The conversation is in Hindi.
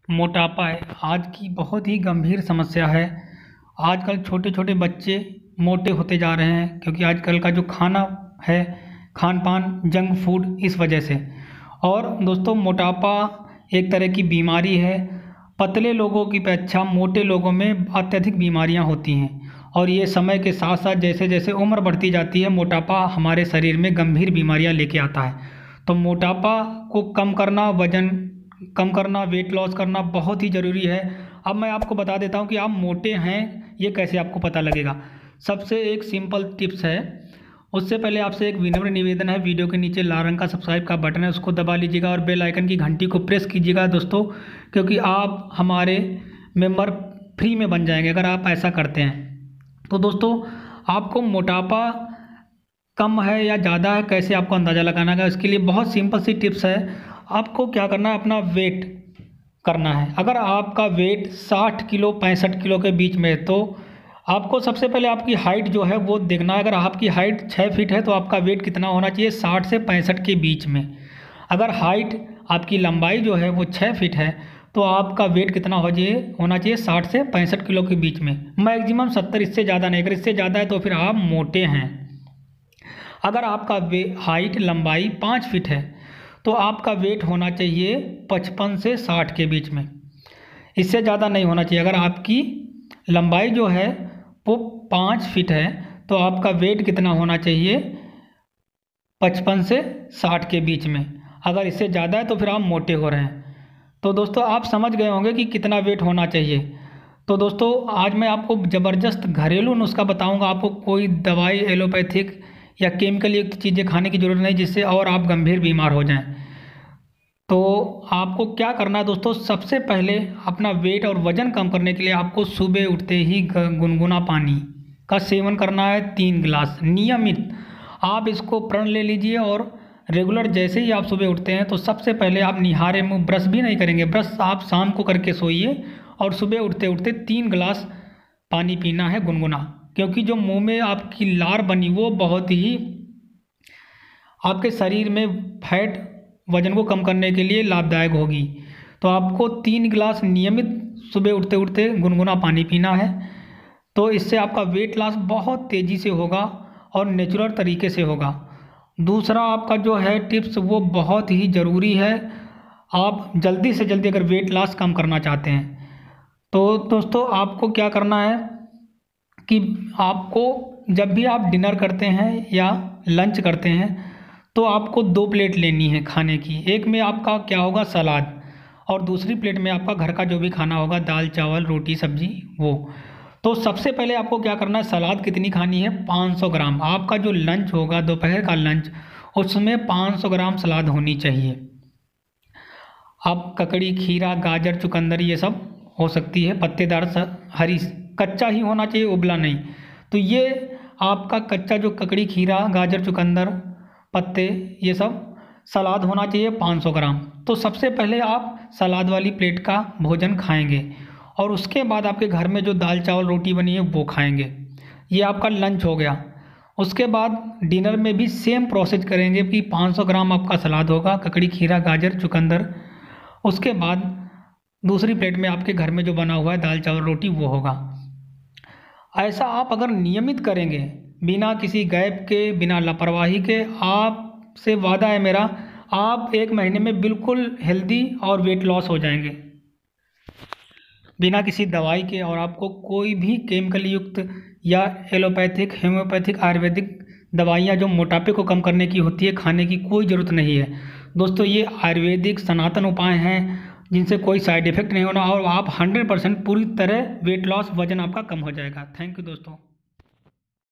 मोटापा है आज की बहुत ही गंभीर समस्या है। आजकल छोटे छोटे बच्चे मोटे होते जा रहे हैं क्योंकि आजकल का जो खाना है, खान पान, जंक फूड, इस वजह से। और दोस्तों, मोटापा एक तरह की बीमारी है। पतले लोगों की अपेक्षा मोटे लोगों में अत्यधिक बीमारियां होती हैं और ये समय के साथ साथ जैसे जैसे उम्र बढ़ती जाती है, मोटापा हमारे शरीर में गंभीर बीमारियां लेके आता है। तो मोटापा को कम करना, वज़न कम करना, वेट लॉस करना बहुत ही ज़रूरी है। अब मैं आपको बता देता हूँ कि आप मोटे हैं ये कैसे आपको पता लगेगा। सबसे एक सिंपल टिप्स है। उससे पहले आपसे एक विनम्र निवेदन है, वीडियो के नीचे लाल रंग का सब्सक्राइब का बटन है, उसको दबा लीजिएगा और बेल आइकन की घंटी को प्रेस कीजिएगा दोस्तों, क्योंकि आप हमारे मेंबर फ्री में बन जाएंगे अगर आप ऐसा करते हैं। तो दोस्तों, आपको मोटापा कम है या ज़्यादा है कैसे आपको अंदाज़ा लगाना है, इसके लिए बहुत सिंपल सी टिप्स है। आपको क्या करना है, अपना वेट करना है। अगर आपका वेट 60 किलो 65 किलो के बीच में है तो आपको सबसे पहले आपकी हाइट जो है वो देखना है। अगर आपकी हाइट 6 फीट है तो आपका वेट कितना होना चाहिए, 60 से 65 के बीच में। अगर हाइट आपकी लंबाई जो है वो 6 फीट है तो आपका वेट कितना होना चाहिए 60 से 65 किलो के बीच में। मैक्सिमम 70, इससे ज़्यादा नहीं। अगर इससे ज़्यादा है तो फिर आप मोटे हैं। अगर आपका हाइट लंबाई 5 फीट है तो आपका वेट होना चाहिए 55 से 60 के बीच में, इससे ज़्यादा नहीं होना चाहिए। अगर आपकी लंबाई जो है वो 5 फीट है तो आपका वेट कितना होना चाहिए, 55 से 60 के बीच में। अगर इससे ज़्यादा है तो फिर आप मोटे हो रहे हैं। तो दोस्तों, आप समझ गए होंगे कि कितना वेट होना चाहिए। तो दोस्तों, आज मैं आपको ज़बरदस्त घरेलू नुस्खा बताऊंगा। आपको कोई दवाई, एलोपैथिक या केमिकल युक्त चीज़ें खाने की ज़रूरत नहीं जिससे और आप गंभीर बीमार हो जाएं। तो आपको क्या करना है दोस्तों, सबसे पहले अपना वेट और वज़न कम करने के लिए आपको सुबह उठते ही गुनगुना पानी का सेवन करना है 3 गिलास नियमित। आप इसको प्रण ले लीजिए और रेगुलर जैसे ही आप सुबह उठते हैं तो सबसे पहले आप निहारे मुँह, ब्रश भी नहीं करेंगे, ब्रश आप शाम को करके सोइए और सुबह उठते उठते 3 गिलास पानी पीना है गुनगुना। क्योंकि जो मुंह में आपकी लार बनी वो बहुत ही आपके शरीर में फैट, वजन को कम करने के लिए लाभदायक होगी। तो आपको 3 गिलास नियमित सुबह उठते उठते गुनगुना पानी पीना है। तो इससे आपका वेट लॉस बहुत तेज़ी से होगा और नेचुरल तरीके से होगा। दूसरा आपका जो है टिप्स वो बहुत ही ज़रूरी है। आप जल्दी से जल्दी अगर वेट लॉस कम करना चाहते हैं तो दोस्तों, आपको क्या करना है कि आपको जब भी आप डिनर करते हैं या लंच करते हैं तो आपको 2 प्लेट लेनी है खाने की। एक में आपका क्या होगा, सलाद, और दूसरी प्लेट में आपका घर का जो भी खाना होगा, दाल चावल रोटी सब्जी वो। तो सबसे पहले आपको क्या करना है, सलाद कितनी खानी है, 500 ग्राम। आपका जो लंच होगा, दोपहर का लंच, उसमें 500 ग्राम सलाद होनी चाहिए। आप ककड़ी, खीरा, गाजर, चुकंदर ये सब हो सकती है, पत्तेदार हरी, कच्चा ही होना चाहिए, उबला नहीं। तो ये आपका कच्चा जो ककड़ी, खीरा, गाजर, चुकंदर, पत्ते, ये सब सलाद होना चाहिए 500 ग्राम। तो सबसे पहले आप सलाद वाली प्लेट का भोजन खाएंगे और उसके बाद आपके घर में जो दाल चावल रोटी बनी है वो खाएंगे। ये आपका लंच हो गया। उसके बाद डिनर में भी सेम प्रोसेस करेंगे कि 500 ग्राम आपका सलाद होगा, ककड़ी, खीरा, गाजर, चुकंदर। उसके बाद दूसरी प्लेट में आपके घर में जो बना हुआ है दाल चावल रोटी वो होगा। ऐसा आप अगर नियमित करेंगे, बिना किसी गैप के, बिना लापरवाही के, आपसे वादा है मेरा, आप 1 महीने में बिल्कुल हेल्दी और वेट लॉस हो जाएंगे बिना किसी दवाई के। और आपको कोई भी केमिकल युक्त या एलोपैथिक, होम्योपैथिक, आयुर्वेदिक दवाइयाँ जो मोटापे को कम करने की होती है खाने की कोई ज़रूरत नहीं है दोस्तों। ये आयुर्वेदिक सनातन उपाय हैं जिनसे कोई साइड इफ़ेक्ट नहीं होना और आप 100% पूरी तरह वेट लॉस, वजन आपका कम हो जाएगा। थैंक यू दोस्तों।